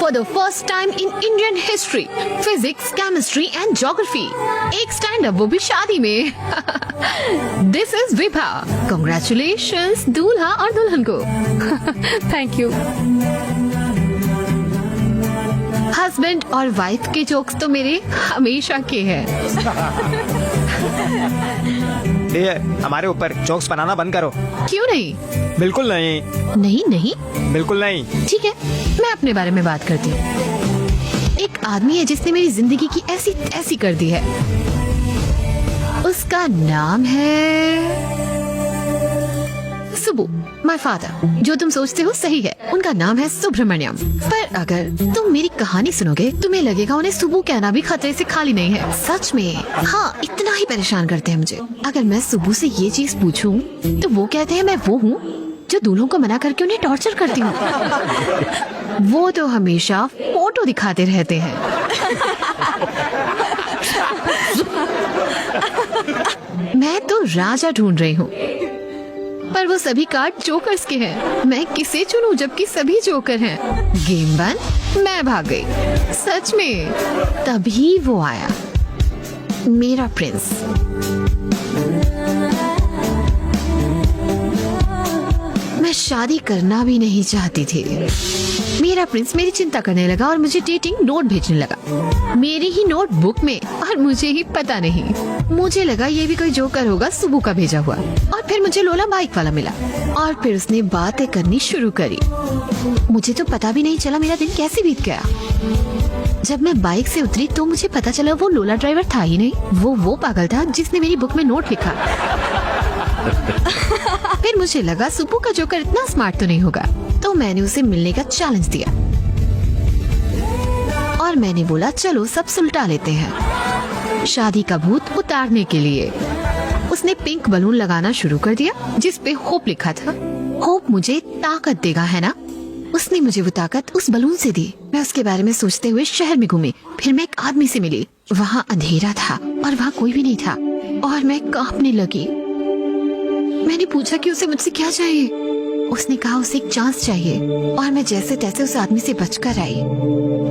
For the first time in Indian history, physics, chemistry and geography. एक stand up वो भी शादी में. This is Vibha. Congratulations दूल्हा और दुल्हन को. Thank you. हस्बैंड और वाइफ के जोक्स तो मेरे हमेशा के हैं. ये हमारे ऊपर जोक्स बनाना बंद करो. क्यों नहीं? बिल्कुल नहीं. नहीं नहीं बिल्कुल नहीं. ठीक है, मैं अपने बारे में बात करती हूँ. एक आदमी है जिसने मेरी जिंदगी की ऐसी ऐसी कर दी है. उसका नाम है सुबु. My father. जो तुम सोचते हो सही है, उनका नाम है सुब्रमण्यम. पर अगर तुम मेरी कहानी सुनोगे तुम्हें लगेगा उन्हें सुबु कहना भी खतरे से खाली नहीं है. सच में. हाँ, इतना ही परेशान करते हैं मुझे. अगर मैं सुबु से ये चीज पूछूं तो वो कहते हैं मैं वो हूँ जो दूल्हों को मना करके उन्हें टॉर्चर करती हूँ. वो तो हमेशा फोटो दिखाते रहते हैं. मैं तो राजा ढूंढ रही हूँ, पर वो सभी कार्ड जोकर्स के हैं. मैं किसे चुनूं जबकि सभी जोकर हैं. गेम बंद, मैं भाग गई. सच में. तभी वो आया, मेरा प्रिंस. मैं शादी करना भी नहीं चाहती थी. मेरा प्रिंस मेरी चिंता करने लगा और मुझे डेटिंग नोट भेजने लगा. मेरी ही नोट बुक में, और मुझे ही पता नहीं. मुझे लगा ये भी कोई जोकर होगा सुबु का भेजा हुआ. और फिर मुझे लोला बाइक वाला मिला और फिर उसने बातें करनी शुरू करी. मुझे तो पता भी नहीं चला मेरा दिन कैसे बीत गया. जब मैं बाइक से उतरी तो मुझे पता चला वो लोला ड्राइवर था ही नहीं. वो पागल था जिसने मेरी बुक में नोट लिखा. फिर मुझे लगा सुबु का जोकर इतना स्मार्ट तो नहीं होगा, तो मैंने उसे मिलने का चैलेंज दिया और मैंने बोला चलो सब सुलटा लेते हैं शादी का भूत उतारने के लिए. उसने पिंक बलून लगाना शुरू कर दिया जिस पे होप लिखा था. होप मुझे ताकत देगा, है ना? उसने मुझे वो ताकत उस बलून से दी. मैं उसके बारे में सोचते हुए शहर में घूमी. फिर मैं एक आदमी से मिली. वहाँ अंधेरा था और वहाँ कोई भी नहीं था और मैं कांपने लगी. मैंने पूछा कि उसे मुझसे क्या चाहिए. उसने कहा उसे एक चांस चाहिए और मैं जैसे तैसे उस आदमी से बचकर आई,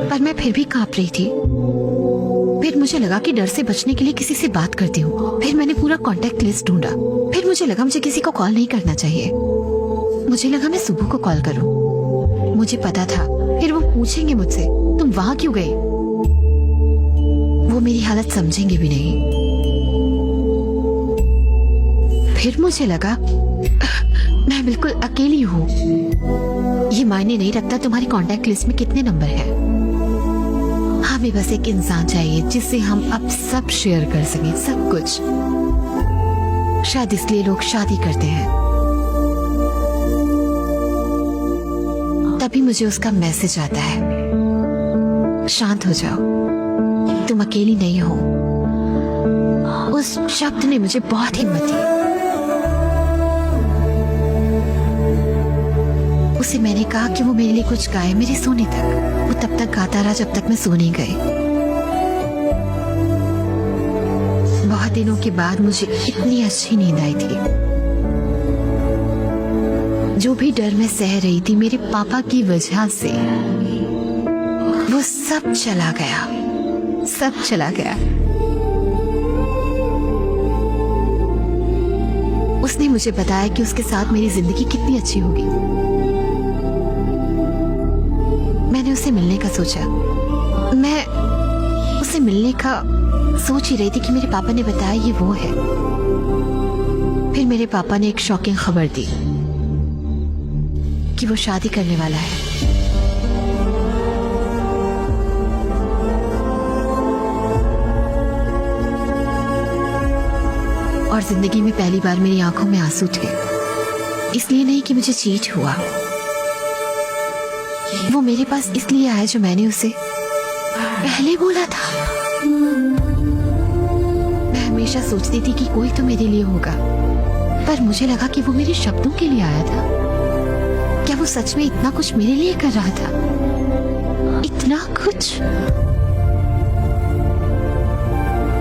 पर मैं फिर भी कांप रही थी. फिर मुझे लगा कि डर से बचने के लिए किसी से बात करती हूँ. फिर मैंने पूरा कांटेक्ट लिस्ट ढूंढा. फिर मुझे लगा मुझे किसी को कॉल नहीं करना चाहिए. मुझे लगा मैं सुबह को कॉल करूँ. मुझे पता था फिर वो पूछेंगे मुझसे तुम वहाँ क्यों गए. वो मेरी हालत समझेंगे भी नहीं. फिर मुझे लगा मैं बिल्कुल अकेली हूँ. ये मायने नहीं रखता तुम्हारी कांटेक्ट लिस्ट में कितने नंबर हैं. हमें बस एक इंसान चाहिए जिससे हम अब सब शेयर कर सकें, सब कुछ. शायद इसलिए लोग शादी करते हैं. तभी मुझे उसका मैसेज आता है, शांत हो जाओ, तुम अकेली नहीं हो. उस शब्द ने मुझे बहुत हिम्मत दी. उसे मैंने कहा कि वो मेरे लिए कुछ गाए मेरे सोने तक. वो तब तक गाता रहा जब तक मैं सो नहीं गई. बहुत दिनों के बाद मुझे इतनी अच्छी नींद आई थी. जो भी डर मैं सह रही थी मेरे पापा की वजह से, वो सब चला गया. सब चला गया. उसने मुझे बताया कि उसके साथ मेरी जिंदगी कितनी अच्छी होगी. मैंने उसे मिलने का सोचा. मैं उसे मिलने का सोच ही रही थी कि मेरे पापा ने बताया ये वो है. फिर मेरे पापा ने एक शॉकिंग खबर दी कि वो शादी करने वाला है. और जिंदगी में पहली बार मेरी आंखों में आंसू थे. इसलिए नहीं कि मुझे चीट हुआ. वो मेरे पास इसलिए आया जो मैंने उसे पहले बोला था. मैं हमेशा सोचती थी कि कोई तो मेरे लिए होगा, पर मुझे लगा कि वो मेरे शब्दों के लिए आया था. क्या वो सच में इतना कुछ मेरे लिए कर रहा था? इतना कुछ?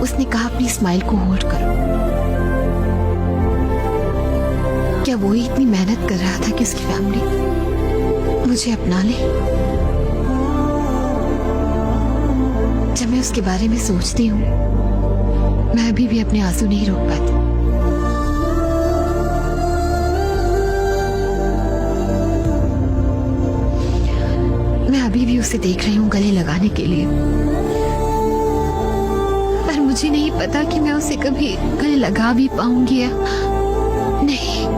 उसने कहा अपनी स्माइल को होल्ड करो. क्या वो ही इतनी मेहनत कर रहा था कि उसकी फैमिली मुझे अपना ले? जब मैं उसके बारे में सोचती हूँ मैं अभी भी अपने आंसू नहीं रोक पाती। मैं अभी भी उसे देख रही हूँ गले लगाने के लिए, पर मुझे नहीं पता कि मैं उसे कभी गले लगा भी पाऊंगी या नहीं।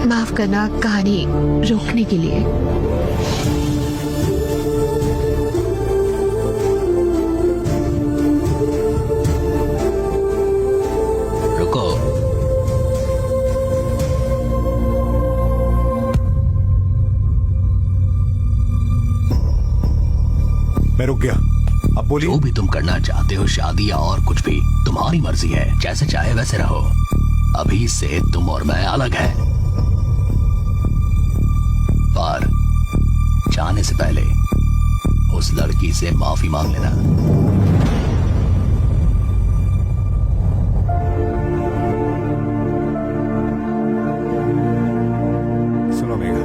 माफ करना कहानी रोकने के लिए। रुको। मैं रुक गया, अब बोलिए। जो भी तुम करना चाहते हो, शादी या और कुछ भी, तुम्हारी मर्जी है। जैसे चाहे वैसे रहो। अभी से तुम और मैं अलग हैं। पर जाने से पहले उस लड़की से माफी मांग लेना। सुनो मेघा,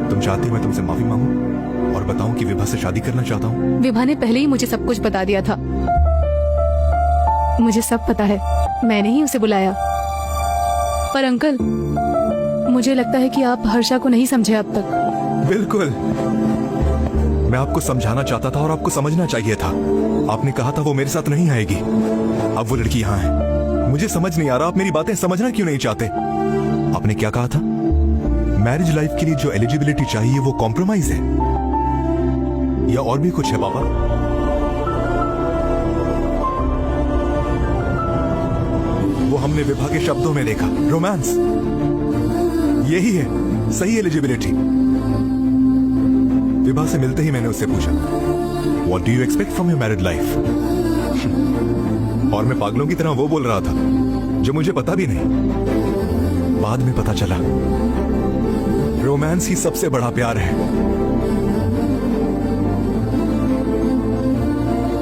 तुम चाहती हो मैं तुमसे माफी मांगूं और बताऊं कि विभा से शादी करना चाहता हूं? विभा ने पहले ही मुझे सब कुछ बता दिया था। मुझे सब पता है, मैंने ही उसे बुलाया। पर अंकल, मुझे लगता है कि आप हर्षा को नहीं समझे अब तक। बिल्कुल, मैं आपको समझाना चाहता था और आपको समझना चाहिए था। आपने कहा था वो मेरे साथ नहीं आएगी, अब वो लड़की यहाँ है। मुझे समझ नहीं आ रहा आप मेरी बातें समझना क्यों नहीं चाहते। आपने क्या कहा था? मैरिज लाइफ के लिए जो एलिजिबिलिटी चाहिए वो कॉम्प्रोमाइज है या और भी कुछ है पापा? वो हमने विभा के शब्दों में देखा, रोमांस। यही है सही एलिजिबिलिटी। विभा से मिलते ही मैंने उससे पूछा, What do you expect from your married life? और मैं पागलों की तरह वो बोल रहा था जो मुझे पता भी नहीं। बाद में पता चला रोमांस ही सबसे बड़ा प्यार है।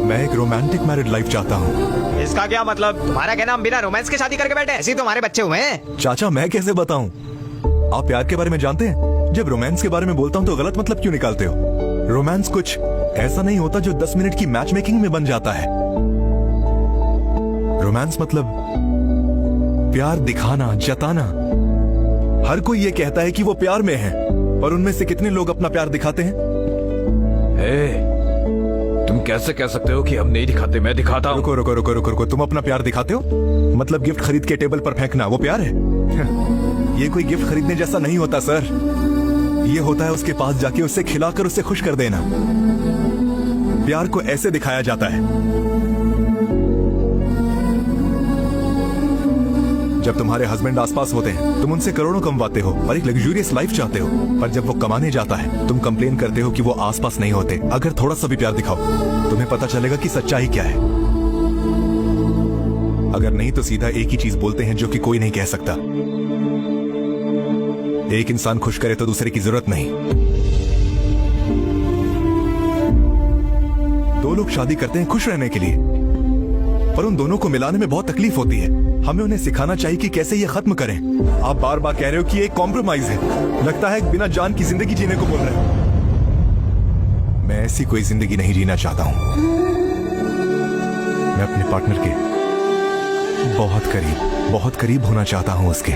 मैं एक रोमांटिक मैरिड लाइफ चाहता हूँ। इसका क्या मतलब? तुम्हारा कहना हम बिना रोमांस के शादी करके बैठे? ऐसे ही तुम्हारे बच्चे हुए हैं। चाचा मैं कैसे बताऊं? आप प्यार के बारे में जानते हैं? जब रोमांस के बारे में बोलता हूं तो गलत मतलब क्यों निकालते हो? रोमांस कुछ ऐसा नहीं होता जो 10 मिनट की मैच मेकिंग में बन जाता है। रोमांस मतलब प्यार दिखाना, जताना। हर कोई ये कहता है कि वो प्यार में है, पर उनमें से कितने लोग अपना प्यार दिखाते हैं? तुम कैसे कह सकते हो कि हम नहीं दिखाते? मैं दिखाता हूँ। रुको रुको रुको रुको रुको, तुम अपना प्यार दिखाते हो? मतलब गिफ्ट खरीद के टेबल पर फेंकना वो प्यार है? ये कोई गिफ्ट खरीदने जैसा नहीं होता सर। ये होता है उसके पास जाके उसे खिलाकर उसे खुश कर देना। प्यार को ऐसे दिखाया जाता है। जब तुम्हारे हस्बैंड आसपास होते हैं तुम उनसे करोड़ों कमवाते हो और एक लग्जूरियस लाइफ चाहते हो, पर जब वो कमाने जाता है तुम कंप्लेन करते हो कि वो आसपास नहीं होते। अगर थोड़ा सा भी प्यार दिखाओ तुम्हें पता चलेगा कि सच्चाई क्या है। अगर नहीं तो सीधा एक ही चीज बोलते हैं जो कि कोई नहीं कह सकता, एक इंसान खुश करे तो दूसरे की जरूरत नहीं। दो लोग शादी करते हैं खुश रहने के लिए, पर उन दोनों को मिलाने में बहुत तकलीफ होती है। हमें उन्हें सिखाना चाहिए कि कैसे ये खत्म करें। आप बार बार कह रहे हो कि एक कॉम्प्रोमाइज है। लगता है बिना जान की जिंदगी जीने को बोल रहे हो। मैं ऐसी कोई जिंदगी नहीं जीना चाहता हूं। मैं अपने पार्टनर के बहुत करीब होना चाहता हूं उसके।